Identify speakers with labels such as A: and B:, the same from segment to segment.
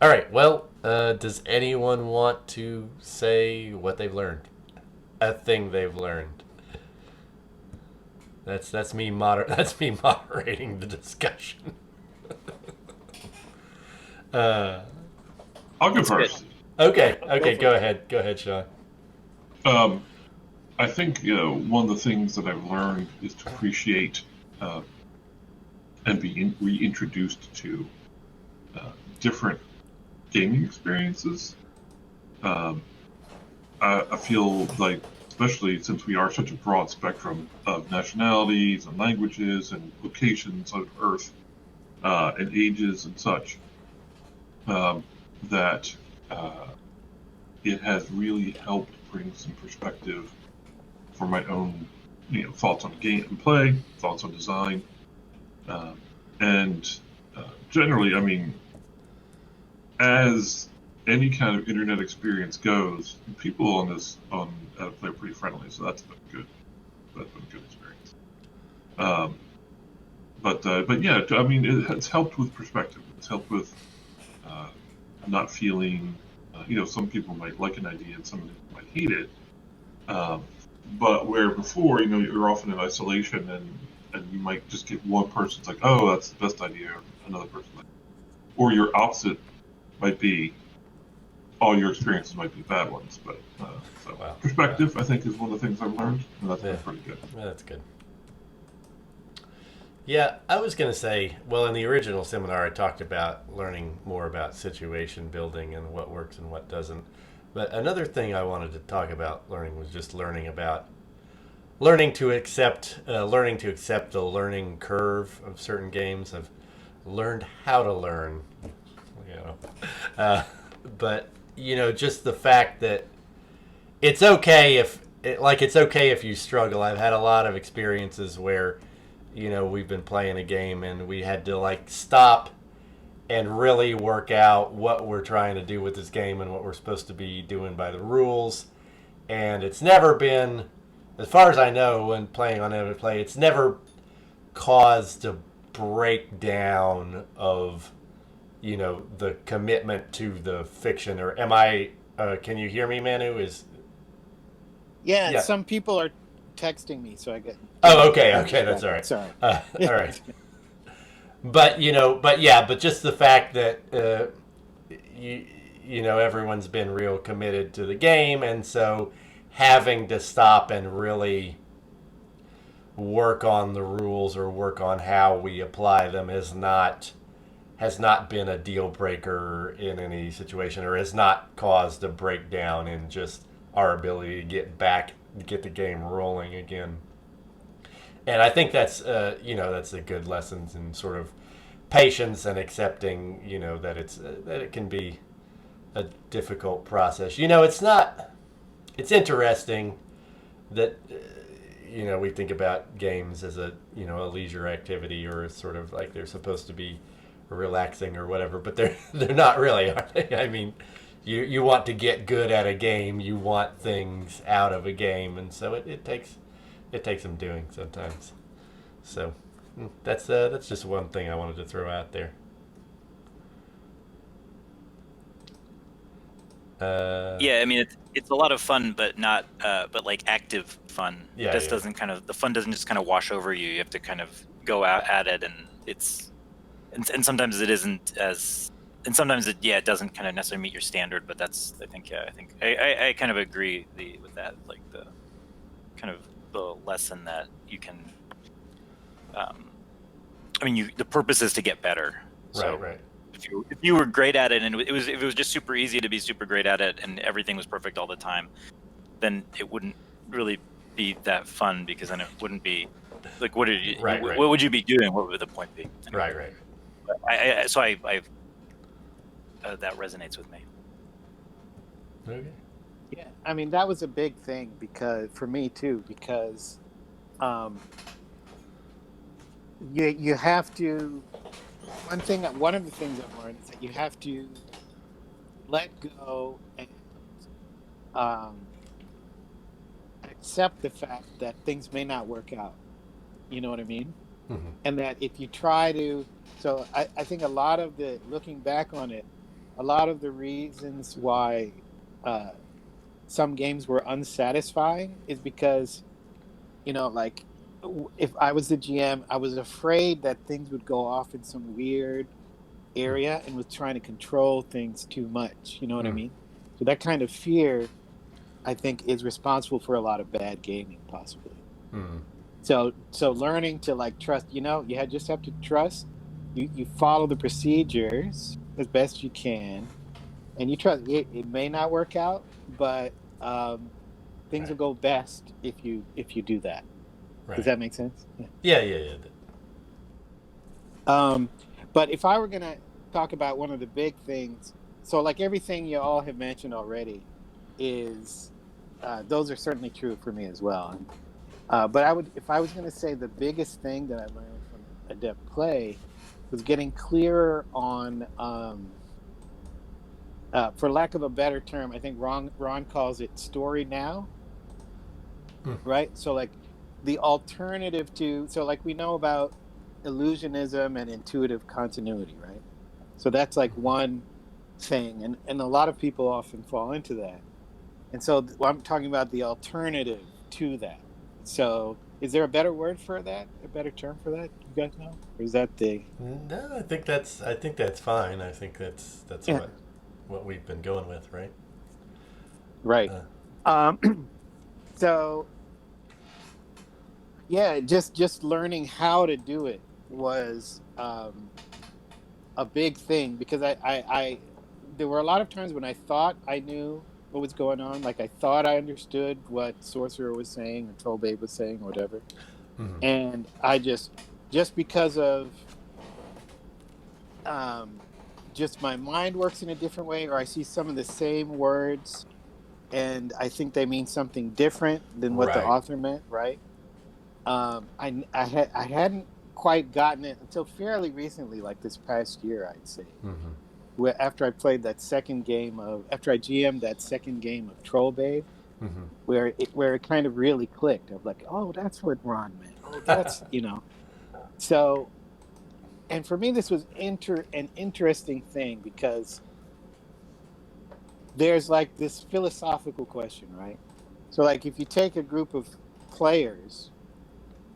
A: All right. Well, does anyone want to say what they've learned? A thing they've learned. That's me that's me moderating the discussion. Uh,
B: I'll go
C: That's good.
B: first.
A: okay.
C: Go
A: Okay.
C: for it.
A: Go ahead. Go ahead, Sean.
B: Um, I think one of the things that I've learned is to appreciate uh, and be reintroduced to uh, different gaming experiences. Um, I feel like, especially since we are such a broad spectrum of nationalities and languages and locations on Earth and ages and such, um, that uh, it has really helped bring some perspective for my own, thoughts on game and play, thoughts on design, um, and generally, I mean, as any kind of internet experience goes, people on this on Adept are pretty friendly, so that's been good. That's been a good experience. Um, but yeah, I mean, it's helped with perspective. It's helped with uh, not feeling. Some people might like an idea and some people might hate it. Um, but where before, you're often in isolation and you might just get one person's like, oh, that's the best idea, another person like, or your opposite might be all your experiences might be bad ones. But so
A: Wow.
B: perspective, I think, is one of the things I've learned, and that's
A: Yeah.
B: been pretty good.
A: That's good. Yeah, I was going to say, well, in the original seminar, I talked about learning more about situation building and what works and what doesn't. But another thing I wanted to talk about learning was just learning to accept the learning curve of certain games. I've learned how to learn, you know, uh, but just the fact that it's okay it's okay if you struggle. I've had a lot of experiences where we've been playing a game and we had to like stop and really work out what we're trying to do with this game and what we're supposed to be doing by the rules. And it's never been, as far as I know, when playing on Avid Play, it's never caused a breakdown of the commitment to the fiction. Or am I? Can you hear me, Manu? Is
C: Yeah,
A: Yeah.
C: some people are texting me, so I get
A: Oh,
C: getting
A: okay,
C: kind of
A: okay, that's all
C: distracted.
A: right.
C: Sorry.
A: All right. But just the fact that you everyone's been real committed to the game, and so having to stop and really work on the rules or work on how we apply them has not been a deal breaker in any situation, or has not caused a breakdown in just our ability to get the game rolling again. And I think that's a good lesson in sort of patience and accepting that it can be a difficult process. It's interesting that we think about games as a leisure activity, or sort of like they're supposed to be relaxing or whatever, but they're not really, are they? I mean, you want to get good at a game, you want things out of a game, and so it takes some doing sometimes. So that's just one thing I wanted to throw out there. Uh,
D: Yeah, I mean it's a lot of fun, but not but like active fun. It
A: yeah,
D: just
A: yeah,
D: the fun doesn't just kind of wash over you. You have to kind of go out at it, and and sometimes it isn't as and sometimes it doesn't kind of necessarily meet your standard. But that's I kind of agree with that, like the kind of the lesson that you can. Um, I mean, the purpose is to get better. So
A: right, right.
D: if you were great at it, and if it was just super easy to be super great at it, and everything was perfect all the time, then it wouldn't really be that fun, because then it wouldn't be like
A: Right, right.
D: what would you be doing? What would the point be? Anyway,
A: Right, right.
D: I that resonates with me.
A: Okay.
C: Yeah, I mean that was a big thing because for me too, because um, you have to. One of the things I've learned is that you have to let go and um, accept the fact that things may not work out. You know what I mean?
A: Mm-hmm.
C: And that if you try to, so I think a lot of the looking back on it, a lot of the reasons why uh, some games were unsatisfying is because, like if I was the GM, I was afraid that things would go off in some weird area and was trying to control things too much. You know what I mean? So that kind of fear, I think, is responsible for a lot of bad gaming, possibly. So learning to like trust, just have to trust. You follow the procedures as best you can, and you trust. It may not work out, but things will go best if you do that. Does
A: Right.
C: that make sense? Yeah.
A: Yeah.
C: Um, but if I were gonna talk about one of the big things, so like everything you all have mentioned already, is those are certainly true for me as well. But if I was gonna say the biggest thing that I learned from Adept Play was getting clearer on, for lack of a better term, I think Ron calls it story now, right? So like the alternative to, so like we know about illusionism and intuitive continuity, right? So that's like one thing, and a lot of people often fall into that. And so I'm talking about the alternative to that. So is there a better word for that? A better term for that? You guys know? Or is that the
A: No, I think that's fine. I think that's
C: yeah,
A: what we've been going with, right?
C: right.
A: Uh,
C: So yeah, just learning how to do it was a big thing, because I there were a lot of times when I thought I knew what was going on, like I thought I understood what Sorcerer was saying or Troll Babe was saying or whatever, and I just because of um, just my mind works in a different way, or I see some of the same words and I think they mean something different than what the
A: right.
C: author meant, right? I hadn't quite gotten it until fairly recently, like this past year, I'd say. Where after I played that second game of after I GM'd that second game of Troll Babe, where it kind of really clicked. I'm like, oh, that's what Ron meant. Oh, that's So, and for me, this was an interesting thing because there's like this philosophical question, right? So, like, if you take a group of players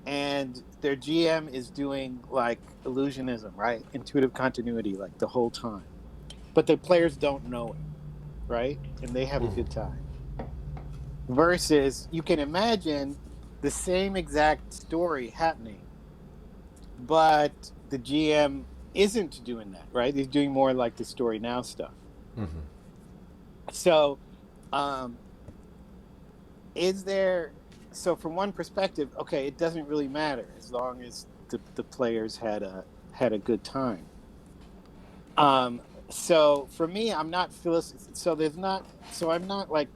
C: and their GM is doing like illusionism, right? Intuitive continuity, like the whole time, but the players don't know it, right? And they have a good time. Versus, you can imagine the same exact story happening, but the GM isn't doing that, right? He's doing more like the story now stuff. So, um, is there? So, from one perspective, okay, it doesn't really matter as long as the players had a good time. So for me, I'm not so there's not so I'm not like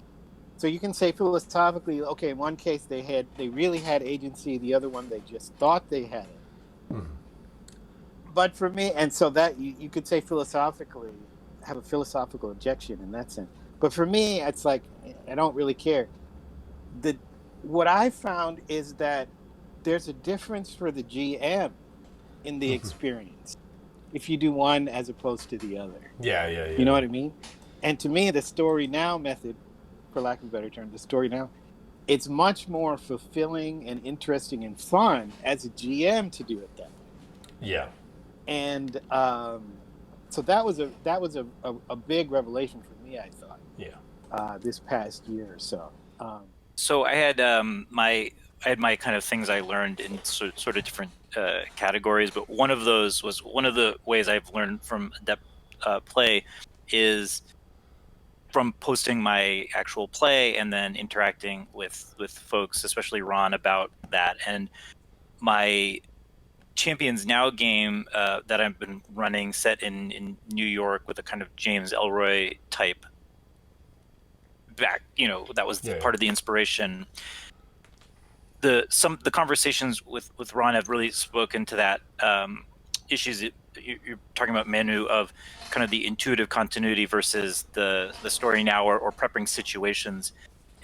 C: so you can say philosophically, okay, in one case they really had agency, the other one they just thought they had it. But for me, and so that you could say philosophically have a philosophical objection in that sense. But for me, it's like I don't really care. The What I found is that there's a difference for the GM in the experience if you do one as opposed to the other. You know
A: Yeah.
C: what I mean? And to me, the story now method, for lack of a better term, the story now, it's much more fulfilling and interesting and fun as a GM to do it that way.
A: Yeah.
C: And so that was a big revelation for me, I thought, this past year or so.
D: So I had my kind of things I learned in sort of different categories, but one of those was one of the ways I've learned from Adept Play is from posting my actual play and then interacting with folks, especially Ron, about that. And my Champions Now game that I've been running, set in New York with a kind of James Elroy type back, that was part of the inspiration. The conversations with Ron have really spoken to that issues that you're talking about, Manu, of kind of the intuitive continuity versus the story now or prepping situations.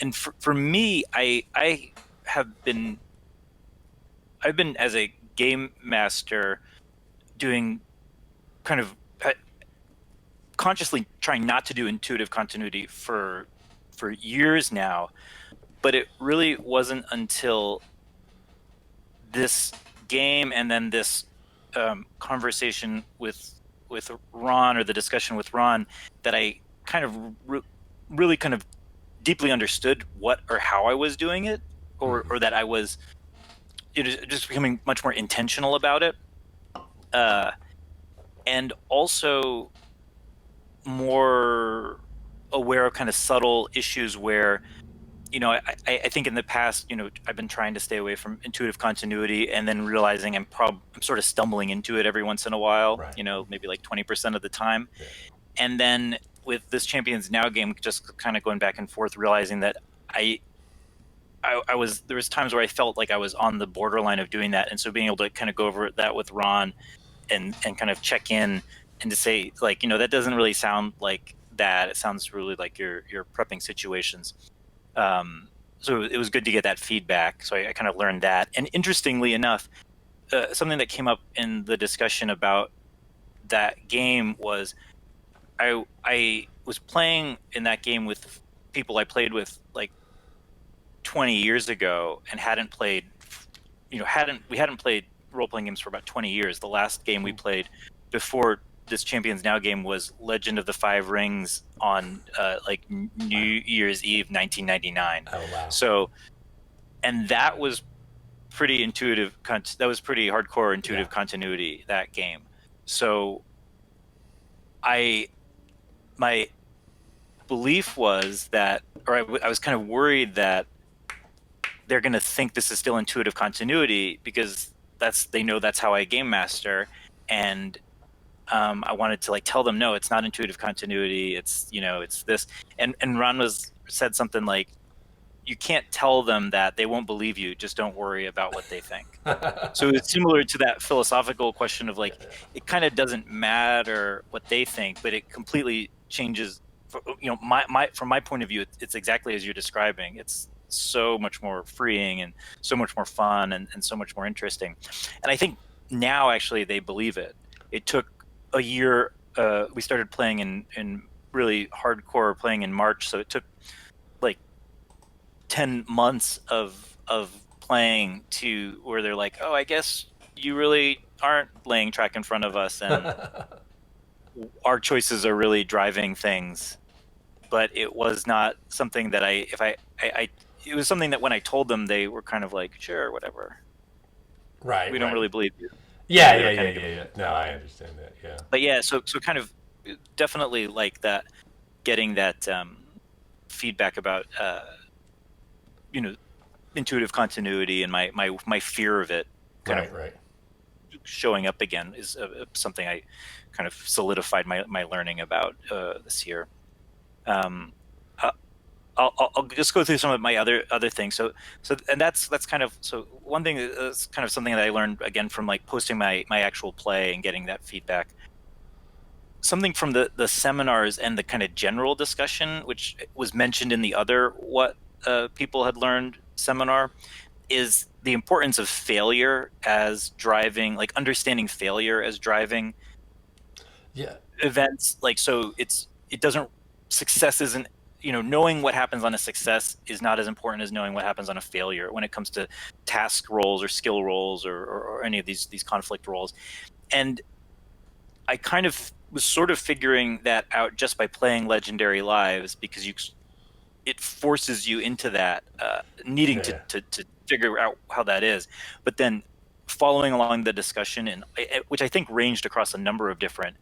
D: And for me, I've been as a game master doing kind of consciously trying not to do intuitive continuity for years now, but it really wasn't until this game and then this conversation with Ron, or the discussion with Ron, that I kind of really kind of deeply understood what or how I was doing it, or that I was just becoming much more intentional about it, and also more aware of kind of subtle issues where, I think in the past, I've been trying to stay away from intuitive continuity, and then realizing I'm sort of stumbling into it every once in a while,
A: Right.
D: Maybe like 20% of the time.
A: Yeah.
D: And then with this Champions Now game, just kind of going back and forth, realizing that there was times where I felt like I was on the borderline of doing that. And so being able to kind of go over that with Ron and kind of check in and to say, like, that doesn't really sound like that. It sounds really like you're prepping situations. So it was good to get that feedback. So I kind of learned that. And interestingly enough, something that came up in the discussion about that game was I was playing in that game with people I played with like 20 years ago, and hadn't played role-playing games for about 20 years. The last game we played before this Champions Now game was Legend of the Five Rings on like New Year's Eve 1999.
A: Oh wow.
D: So, and that was pretty intuitive. That was pretty hardcore intuitive continuity, that game. So my belief was that, or I was kind of worried that they're going to think this is still intuitive continuity, because they know that's how I game master. And I wanted to like tell them, no, it's not intuitive continuity. It's, it's this. And Ron said something like, you can't tell them that, they won't believe you. Just don't worry about what they think. So it's similar to that philosophical question of like, it kind of doesn't matter what they think, but it completely changes. From my point of view, it's exactly as you're describing. It's so much more freeing and so much more fun and so much more interesting. And I think now actually they believe it. It took a year. We started playing in really hardcore playing in March, so it took like 10 months of playing to where they're like, oh, I guess you really aren't laying track in front of us, and our choices are really driving things. But it was not something that it was something that when I told them, they were kind of like, sure, whatever.
A: Right.
D: We don't really believe you.
A: Yeah. No, I understand that. Yeah.
D: But yeah, so kind of definitely like that, getting that feedback about intuitive continuity and my fear of it kind of showing up again is something I kind of solidified my learning about this year. I'll just go through some of my other things. So and that's kind of, so one thing is kind of something that I learned again from like posting my actual play and getting that feedback. Something from the seminars and the kind of general discussion, which was mentioned in the other What People Had Learned seminar, is the importance of failure as driving, like understanding failure as driving events. Like, so success isn't, knowing what happens on a success is not as important as knowing what happens on a failure when it comes to task roles or skill roles or any of these conflict roles. And I kind of was sort of figuring that out just by playing Legendary Lives, because it forces you into that needing to figure out how that is. But then following along the discussion, and which I think ranged across a number of different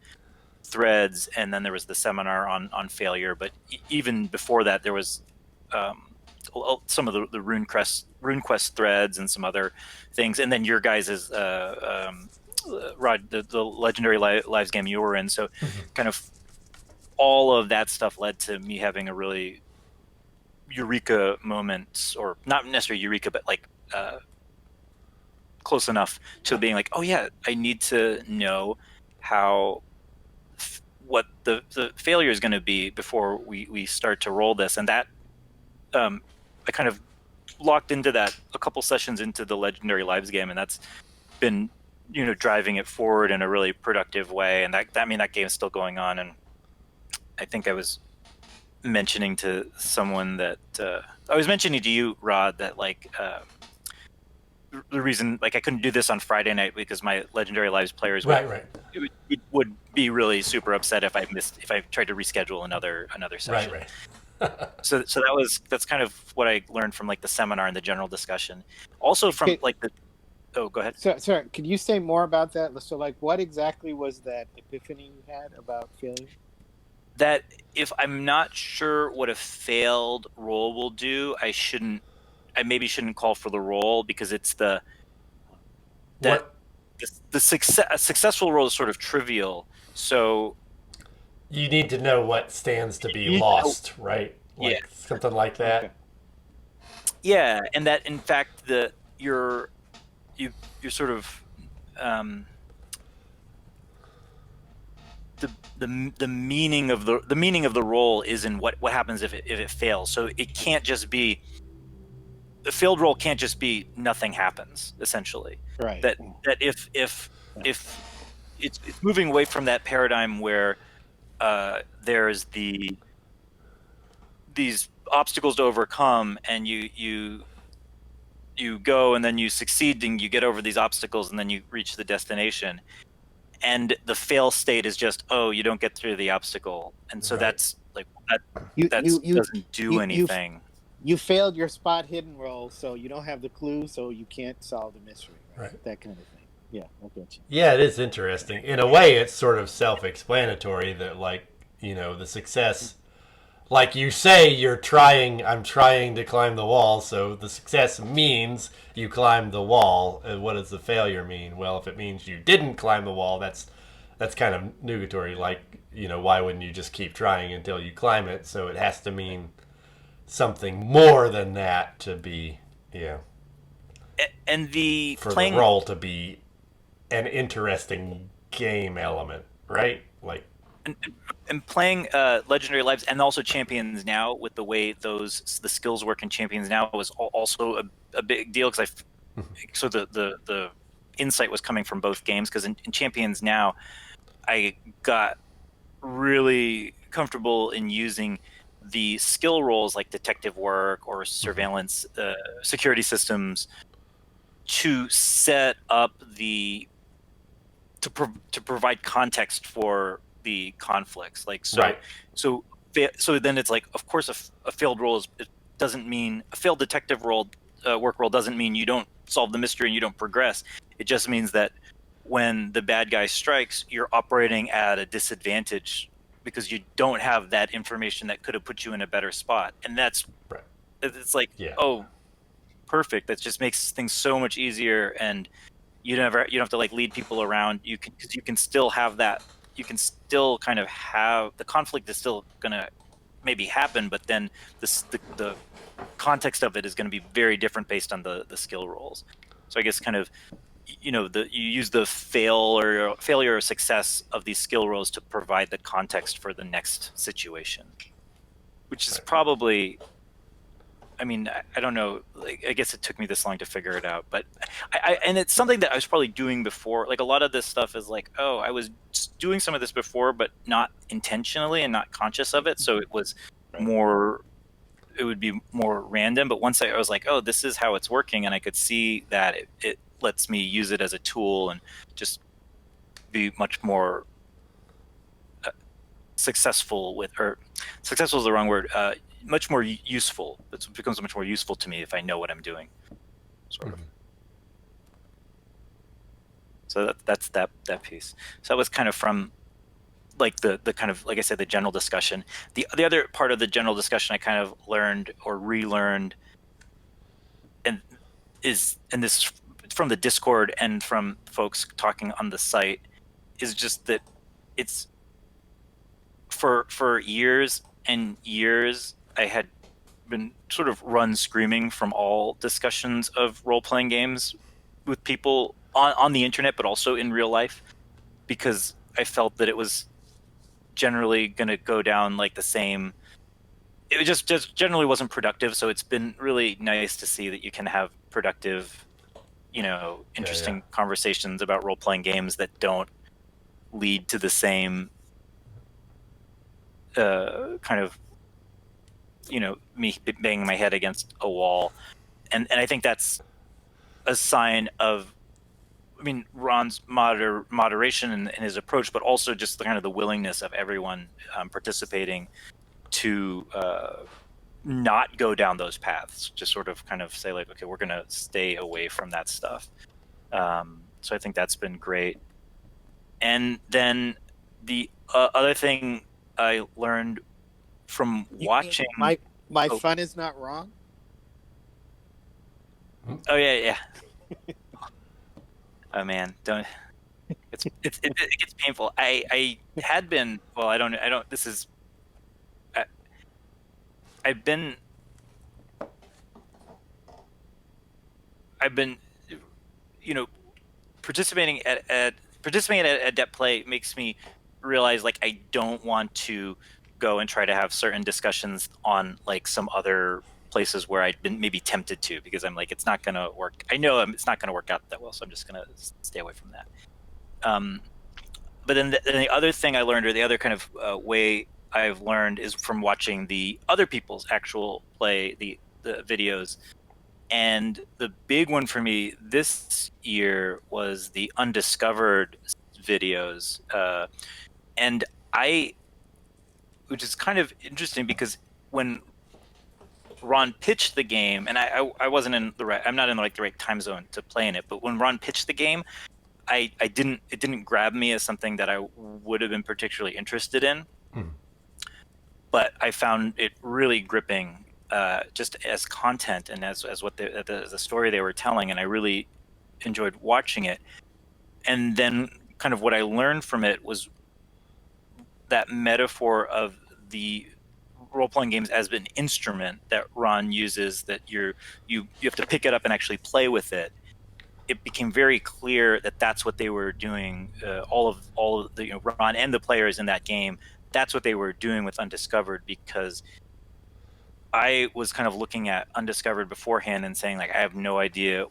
D: threads, and then there was the seminar on failure. But even before that, there was some of the RuneQuest threads and some other things, and then your guys's Rod, the Legendary Lives game you were in. So kind of all of that stuff led to me having a really eureka moment, or not necessarily eureka, but like close enough to being like, oh yeah, I need to know what the failure is going to be before we start to roll this. And that I kind of locked into that a couple sessions into the Legendary Lives game, and that's been driving it forward in a really productive way. And that game is still going on, and I think I was mentioning to someone that I was mentioning to you, Rod, that like the reason like I couldn't do this on Friday night because my Legendary Lives players
A: Right.
D: would be really super upset if I tried to reschedule another session.
A: Right.
D: So that's kind of what I learned from like the seminar and the general discussion. Also from like the go ahead.
C: Sorry, could you say more about that? So like what exactly was that epiphany you had about failure?
D: That if I'm not sure what a failed roll will do, I maybe shouldn't call for the roll because it's the successful roll is sort of trivial. So
A: you need to know what stands to be lost, right? Like something like that.
C: Okay.
D: Yeah, and that in fact you're sort of the meaning of the roll is in what happens if it fails. So it can't just be a failed roll can't just be nothing happens, essentially.
C: Right.
D: That if it's moving away from that paradigm where there's these obstacles to overcome, and you go and then you succeed and you get over these obstacles and then you reach the destination, and the fail state is just, oh, you don't get through the obstacle, and so that's like that doesn't do anything.
C: You failed your spot hidden roll, so you don't have the clue, so you can't solve the mystery, right? That kind of thing. Yeah, I get you.
A: Yeah, it is interesting. In a way, it's sort of self-explanatory that, like, you know, the success, like you say, I'm trying to climb the wall, so the success means you climbed the wall. And what does the failure mean? Well, if it means you didn't climb the wall, that's kind of nugatory. Like, you know, why wouldn't you just keep trying until you climb it? So it has to mean something more than that to be,
D: and the
A: roll to be an interesting game element, right? Like,
D: and playing Legendary Lives and also Champions Now, with the way the skills work in Champions Now, was also a big deal, because so the insight was coming from both games, because in Champions Now I got really comfortable in using the skill roles like detective work or surveillance security systems to set up to provide context for the conflicts. Like, so
A: right.
D: so then it's like, of course, a failed roll doesn't mean a failed detective roll work roll doesn't mean you don't solve the mystery and you don't progress. It just means that when the bad guy strikes, you're operating at a disadvantage because you don't have that information that could have put you in a better spot. And that's
A: right.
D: It's like, oh, perfect. That just makes things so much easier, and you don't have to like lead people around. You can still have that. You can still kind of have the conflict is still gonna maybe happen, but then the context of it is going to be very different based on the skill rolls. So I guess kind of, you use the failure or success of these skill rolls to provide the context for the next situation, which is probably, I mean, I don't know, like, I guess it took me this long to figure it out, but and it's something that I was probably doing before. Like, a lot of this stuff is like, oh, I was doing some of this before, but not intentionally and not conscious of it. So it was it would be more random. But once I was like, oh, this is how it's working, and I could see that it lets me use it as a tool and just be much more successful successful is the wrong word, much more useful. It becomes much more useful to me if I know what I'm doing, sort of. So that's that piece. So that was kind of from like the kind of, like I said, the general discussion. The other part of the general discussion I kind of learned or relearned, and this from the Discord and from folks talking on the site, is just that it's for years and years I had been sort of run screaming from all discussions of role-playing games with people on the internet, but also in real life, because I felt that it was generally going to go down like the same. It just generally wasn't productive. So it's been really nice to see that you can have productive, interesting conversations about role-playing games that don't lead to the same kind of, me banging my head against a wall, and I think that's a sign of, Ron's moderation in his approach, but also just the kind of the willingness of everyone participating to not go down those paths, just sort of kind of say like, okay, we're going to stay away from that stuff. So I think that's been great. And then the other thing I learned from watching
C: my fun is not wrong.
D: Oh yeah. Oh man, don't. It gets painful. I had been. Well, I don't. This is. I've been. Participating at Adept Play makes me realize like I don't want to go and try to have certain discussions on like some other places where I'd been maybe tempted to, because I'm like, it's not going to work. I know it's not going to work out that well, so I'm just going to stay away from that. But then the other thing I learned, or the other kind of way I've learned, is from watching the other people's actual play, the videos. And the big one for me this year was the undiscovered videos. And which is kind of interesting, because when Ron pitched the game, and I wasn't in the right, I'm not in like the right time zone to play in it, but when Ron pitched the game, it didn't grab me as something that I would have been particularly interested in. But I found it really gripping, just as content and as what the story they were telling, and I really enjoyed watching it. And then kind of what I learned from it was that metaphor of the role-playing games as an instrument that Ron uses, that you have to pick it up and actually play with it. It became very clear that that's what they were doing. All of the Ron and the players in that game, that's what they were doing with Undiscovered, because I was kind of looking at Undiscovered beforehand and saying like, I have no idea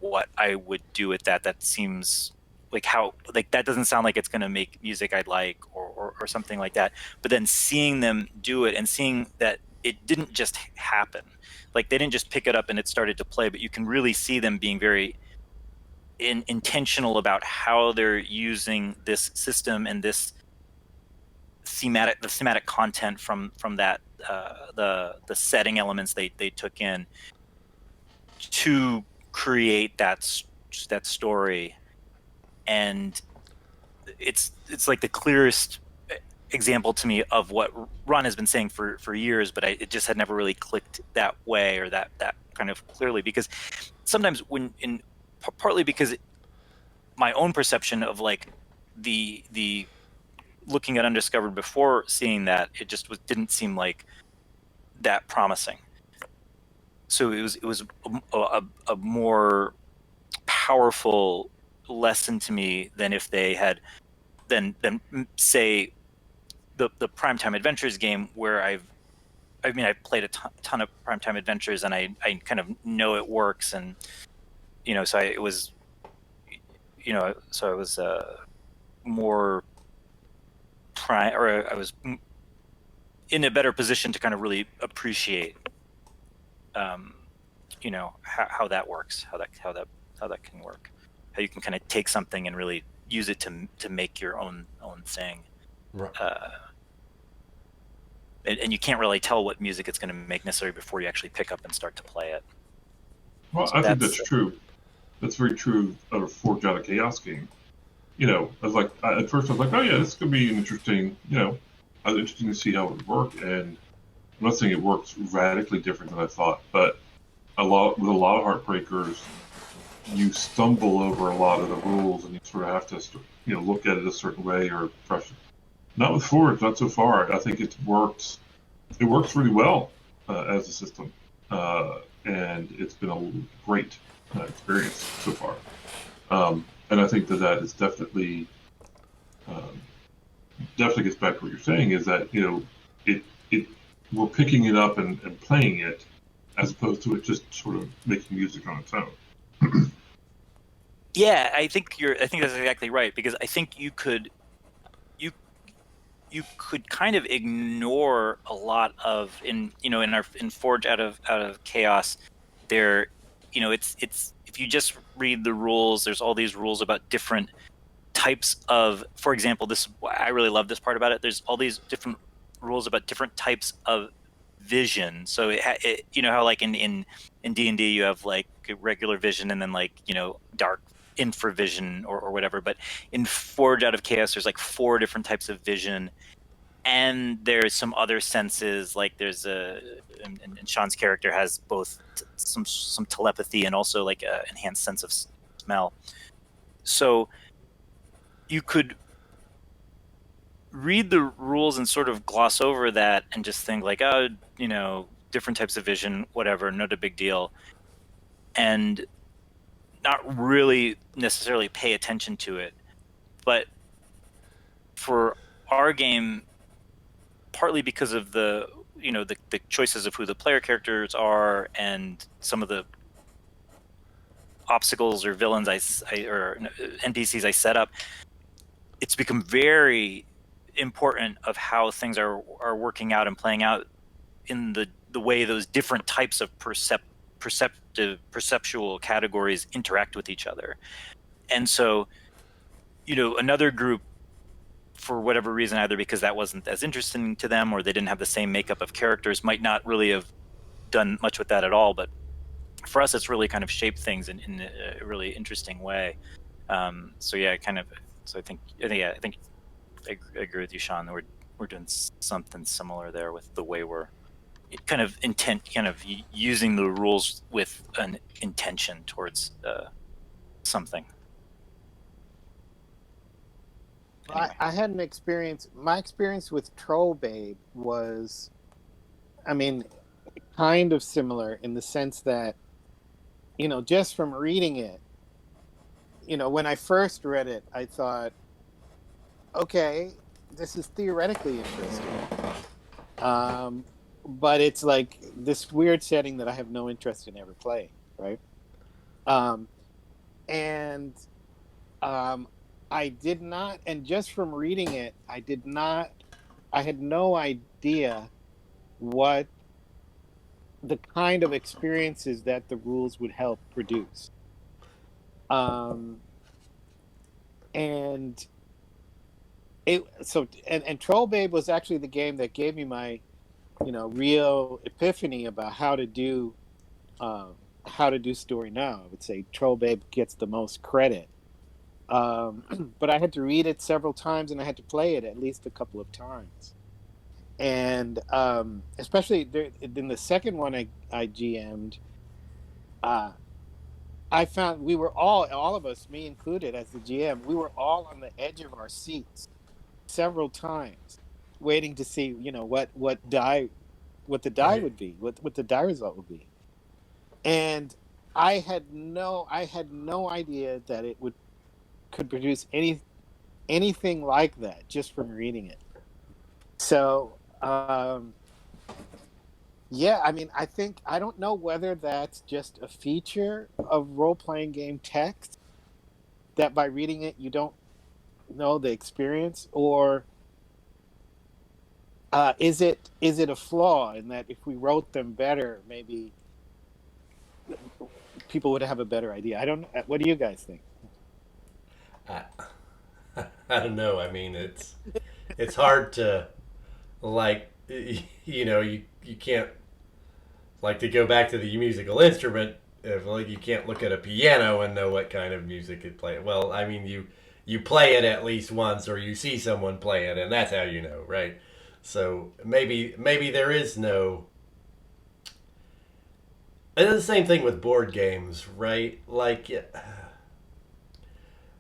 D: what I would do with that. That seems like that doesn't sound like it's going to make music I'd like, or something like that. But then seeing them do it and seeing that it didn't just happen, like they didn't just pick it up and it started to play, but you can really see them being very intentional about how they're using this system and this thematic content from that the setting elements they took in to create that story. And it's like the clearest example to me of what Ron has been saying for years, but it just had never really clicked that way, or that kind of clearly, because sometimes partly because my own perception of like the looking at Undiscovered before seeing that, it just didn't seem like that promising. So it was a more powerful lesson to me than if they had then say the Primetime Adventures game, where I've played a ton of Primetime Adventures, and I kind of know it works, and so I was more I was in a better position to kind of really appreciate how that works, how that can work, how you can kind of take something and really use it to make your own thing.
A: Right.
D: And you can't really tell what music it's going to make necessarily before you actually pick up and start to play it.
B: Well, so I think that's true. That's very true of a Forged Out of Chaos game. I was like, at first I was like, oh yeah, this could be an interesting, I was interested to see how it would work. And I'm not saying it works radically different than I thought, but with a lot of Heartbreakers, you stumble over a lot of the rules, and you sort of have to, look at it a certain way or brush it. Not with Forge, not so far. I think it works really well as a system, and it's been a great experience so far. And I think that is definitely gets back to what you're saying, is that we're picking it up and playing it, as opposed to it just sort of making music on its own.
D: Yeah, I think that's exactly right, because I think you could kind of ignore a lot of in Forge out of chaos. There, it's if you just read the rules, there's all these rules about different types of, for example, this, I really love this part about it. There's all these different rules about different types of vision. So how like in D&D you have like regular vision and then like dark infravision or whatever. But in Forge Out of Chaos, there's like 4 different types of vision, and there's some other senses. Like there's and Sean's character has both some telepathy and also like a enhanced sense of smell. So you could read the rules and sort of gloss over that and just think like, oh, different types of vision, whatever, not a big deal, and not really necessarily pay attention to it. But for our game, partly because of the choices of who the player characters are and some of the obstacles or villains or NPCs I set up, it's become very important of how things are working out and playing out in the way those different types of perceptual categories interact with each other. And so, another group, for whatever reason, either because that wasn't as interesting to them or they didn't have the same makeup of characters, might not really have done much with that at all. But for us, it's really kind of shaped things in a really interesting way. So yeah, So I think I agree with you, Sean. That we're doing something similar there with the way we're kind of using the rules with an intention towards something.
C: Anyway. I had an experience. My experience with Troll Babe was, kind of similar in the sense that, just from reading it, when I first read it, I thought, okay, this is theoretically interesting. But it's like this weird setting that I have no interest in ever playing, right? I did not, and just from reading it, I had no idea what the kind of experiences that the rules would help produce. And Troll Babe was actually the game that gave me my, real epiphany about how to do story now. I would say Troll Babe gets the most credit. But I had to read it several times and I had to play it at least a couple of times. And especially in the second one I GM'd, I found we were all of us, me included as the GM, we were all on the edge of our seats several times, waiting to see, what the die would be, what the die result would be. And I had no idea that it could produce anything like that just from reading it. So I don't know whether that's just a feature of role-playing game text, that by reading it you don't know the experience, or is it a flaw in that if we wrote them better, maybe people would have a better idea? I don't know. What do you guys think?
A: I don't know. It's hard to, like, you can't, like, to go back to the musical instrument, if like you can't look at a piano and know what kind of music it plays. Well, you play it at least once, or you see someone play it, and that's how you know, right? So maybe there is no. And it's the same thing with board games, right? Like,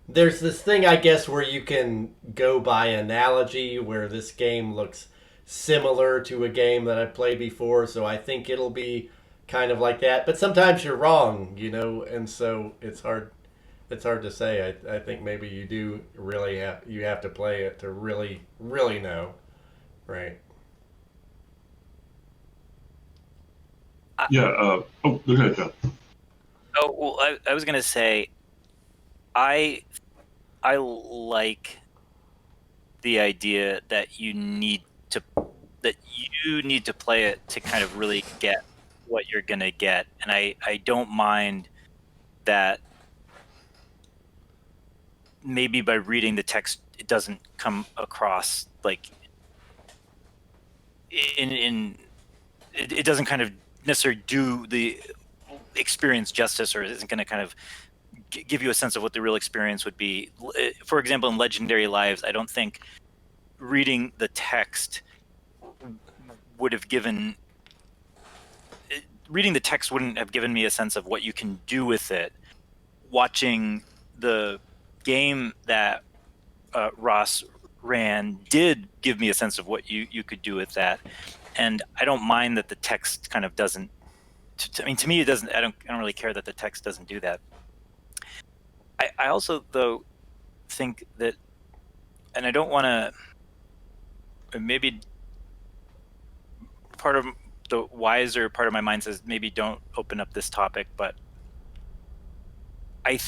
A: there's this thing, I guess, where you can go by analogy, where this game looks similar to a game that I've played before, so I think it'll be kind of like that. But sometimes you're wrong, and so it's hard to say. I think maybe you do really have to play it to really, really know, right?
B: Yeah. Go ahead, John.
D: Oh, well, I was going to say, I like the idea that you need to play it to kind of really get what you're gonna get, and I don't mind that. Maybe by reading the text, it doesn't come across like it doesn't kind of necessarily do the experience justice, or isn't going to kind of give you a sense of what the real experience would be. For example, in Legendary Lives, I don't think reading the text would have given reading the text wouldn't have given me a sense of what you can do with it. Watching the game that Ross ran did give me a sense of what you could do with that, and I don't mind that the text kind of doesn't. I mean, to me, it doesn't. I don't really care that the text doesn't do that. I also, though, think that, and I don't want to. Maybe part of the wiser part of my mind says maybe don't open up this topic, but I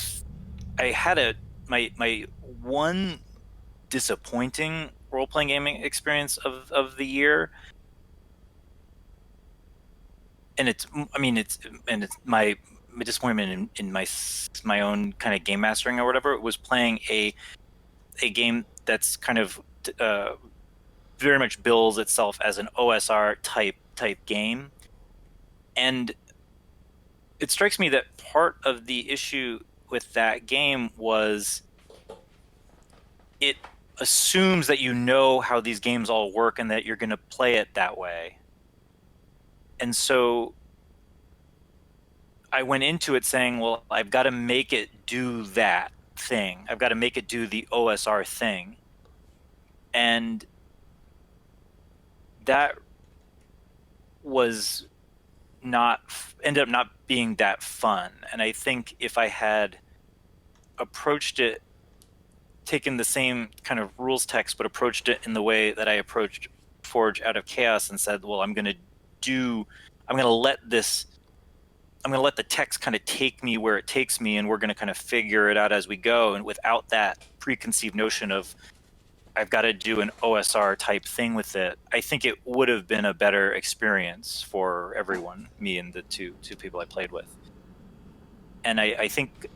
D: had my one disappointing role-playing gaming experience of the year, and it's my disappointment in my own kind of game mastering or whatever. It was playing a game that's kind of very much bills itself as an OSR type game, and it strikes me that part of the issue with that game was it assumes that you know how these games all work and that you're going to play it that way. And so I went into it saying, well, I've got to make it do that thing. I've got to make it do the OSR thing. And that was ended up not being that fun. And I think if I had approached it, taken the same kind of rules text, but approached it in the way that I approached Forge Out of Chaos and said, well, I'm going to let the text kind of take me where it takes me, and we're going to kind of figure it out as we go. And without that preconceived notion of I've got to do an OSR type thing with it, I think it would have been a better experience for everyone, me and the two people I played with. And I think,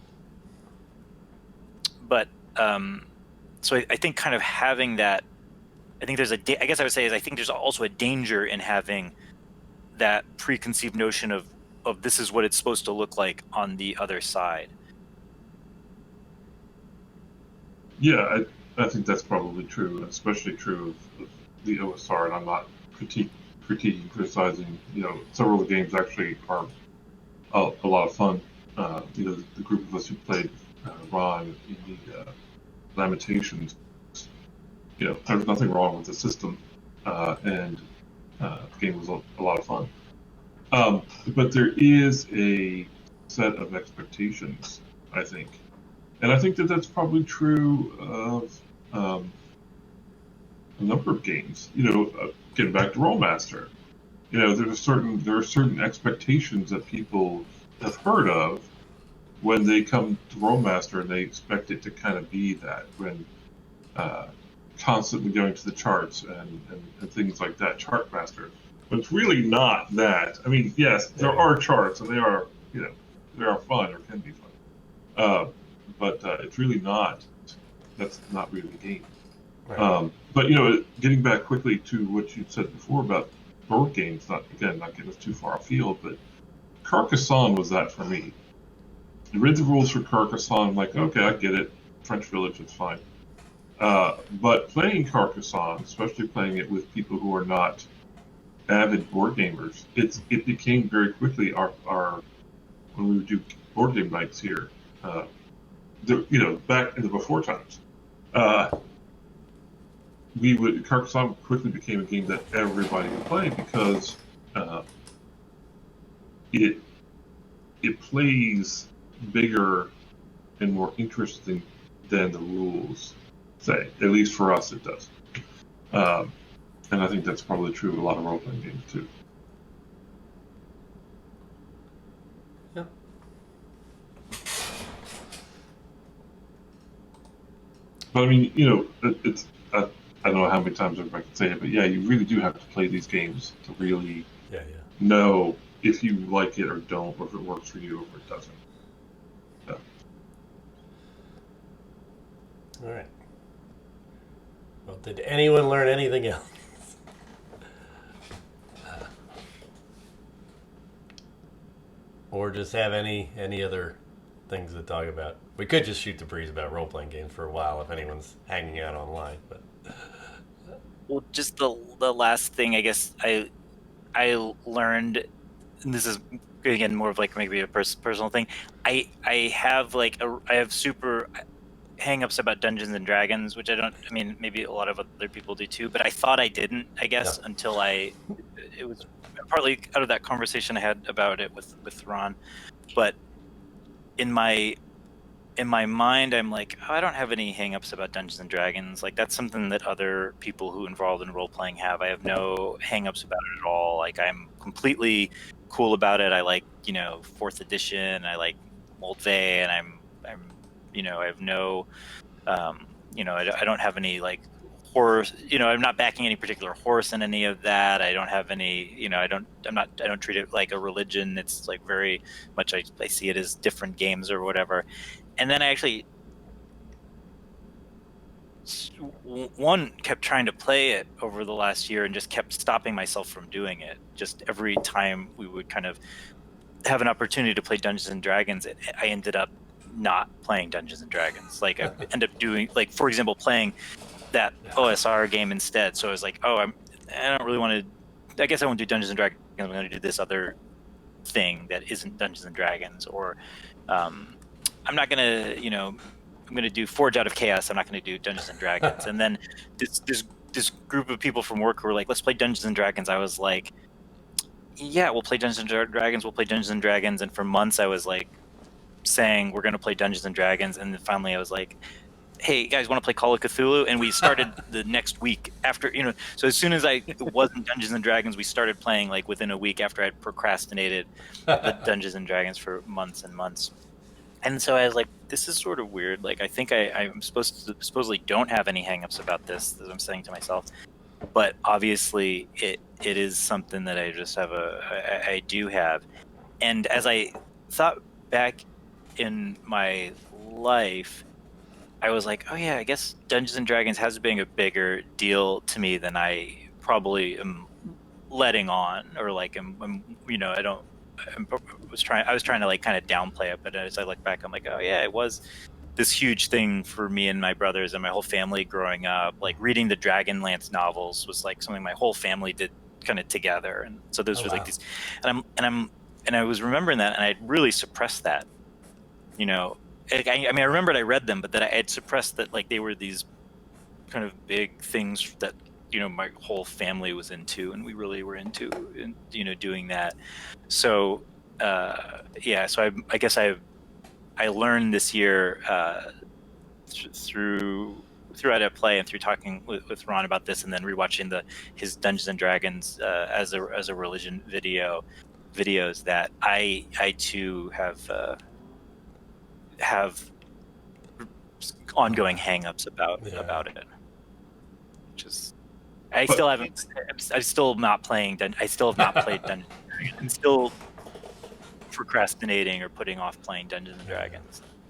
D: but so I think kind of having that, I think there's I guess I would say is I think there's also a danger in having that preconceived notion of this is what it's supposed to look like on the other side.
B: Yeah, I think that's probably true, especially true of the OSR, and I'm not critiquing, criticizing. Several of the games actually are a lot of fun. The group of us who played Ron in the Lamentations, there's nothing wrong with the system, and the game was a lot of fun. But there is a set of expectations, I think. And I think that that's probably true of a number of games. Getting back to Rollmaster, there are certain expectations that people have heard of when they come to Rollmaster, and they expect it to kind of be that, when constantly going to the charts and things like that, Chartmaster. But it's really not that. I mean, yes, there are charts, and they are fun, or can be fun. But it's really not. That's not really the game. Right. But getting back quickly to what you said before about board games, not getting us too far afield, but Carcassonne was that for me. I read the rules for Carcassonne. I'm like, okay, I get it. French Village, it's fine. But playing Carcassonne, especially playing it with people who are not avid board gamers, it became very quickly our when we would do board game nights here. Back in the before times, Carcassonne quickly became a game that everybody would play because it plays bigger and more interesting than the rules say. At least for us, it does. And I think that's probably true of a lot of role-playing games too.
A: Yeah.
B: But I mean, it's I don't know how many times I can say it, but yeah, you really do have to play these games to really
A: Yeah.
B: know if you like it or don't, or if it works for you or if it doesn't. Yeah.
A: All right. Well, did anyone learn anything else? Or just have any other things to talk about? We could just shoot the breeze about role-playing games for a while if anyone's hanging out online. But
D: Well, just the last thing I guess I learned, and this is again more of like maybe a personal thing. I have I have super hang-ups about Dungeons and Dragons, which I mean maybe a lot of other people do too, but I thought I didn't, I guess, until it was partly out of that conversation I had about it with Ron. But in my mind, I'm like, oh, I don't have any hang-ups about Dungeons and Dragons. Like, that's something that other people who involved in role-playing have. I have no hang-ups about it at all. Like, I'm completely cool about it. I like, 4th edition. I like Mold Vey, and I'm I have no, I don't have any like horse. I'm not backing any particular horse in any of that. I don't have any. I don't treat it like a religion. It's like very much I see it as different games or whatever. And then I actually kept trying to play it over the last year and just kept stopping myself from doing it. Just every time we would kind of have an opportunity to play Dungeons and Dragons, I ended up not playing Dungeons and Dragons. Like I end up doing, like, for example, playing that OSR game instead. So I was like, I don't really want to. I guess I won't do Dungeons and Dragons. I'm going to do this other thing that isn't Dungeons and Dragons, or I'm not going to, I'm going to do Forge Out of Chaos. I'm not going to do Dungeons and Dragons. And then this group of people from work who were like, let's play Dungeons and Dragons. I was like, yeah, we'll play Dungeons and Dragons. We'll play Dungeons and Dragons. And for months I was like saying we're going to play Dungeons and Dragons. And then finally I was like, hey, you guys want to play Call of Cthulhu? And we started the next week after, so as soon as it wasn't Dungeons and Dragons, we started playing like within a week after I'd procrastinated the Dungeons and Dragons for months and months. And so I was like, this is sort of weird. Like, I think I'm supposedly don't have any hangups about this, as I'm saying to myself. But obviously it is something that I just have I do have. And as I thought back in my life, I was like, oh yeah, I guess Dungeons and Dragons has been a bigger deal to me than I probably am letting on, or like I was trying to like kind of downplay it, but as I look back, I'm like, oh yeah, it was this huge thing for me and my brothers and my whole family growing up. Like reading the Dragonlance novels was like something my whole family did kind of together, and so those were like these, and I was remembering that, and I really suppressed that, I remembered I read them, but that I had suppressed that like they were these kind of big things that my whole family was into, and we really were into, doing that. So so I guess I learned this year through Adept Play and through talking with Ron about this, and then rewatching his Dungeons and Dragons as a religion videos, that I too have ongoing hangups about it, which is I still have not played Dungeons and Dragons. I'm still procrastinating or putting off playing Dungeons and Dragons.